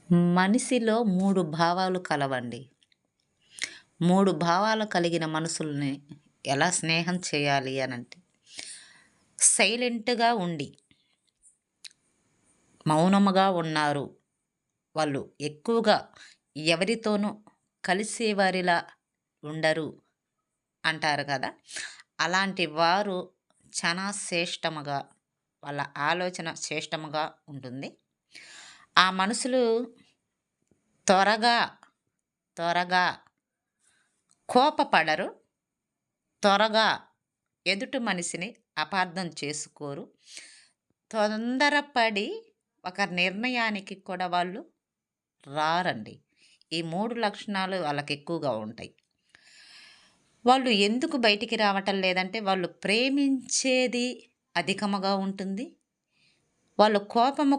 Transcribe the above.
మనిషిలో 3 భావాలు కలవండి. 3 భావాలు కలిగిన మనుషుల్ని ఎలా స్నేహం చేయాలి అనంటే, సైలెంట్‌గా ఉండి, మౌనముగా ఉన్నారు. వాళ్ళు ఎక్కువగా ఎవరితోనూ కలిసేవారిలా ఉండరు అంటారు కదా! అలాంటి వారు చానా శ్రేష్టముగా, వాళ్ళ ఆలోచన శ్రేష్టముగా ఉంటుంది. ఆ మనుషులు త్వరగా, త్వరగా కోపపడరు. త్వరగా ఎదుటి మనిషిని అపార్థం చేసుకోరు. తొందరపడి ఒక నిర్ణయానికి కూడా వాళ్ళు రారండి. ఈ 3 లక్షణాలు వాళ్ళకెక్కువగా ఉంటాయి. వాళ్ళు ఎందుకు బయటికి రావటం లేదంటే, వాళ్ళు ప్రేమించేది అధికముగా ఉంటుంది. వాళ్ళు కోపము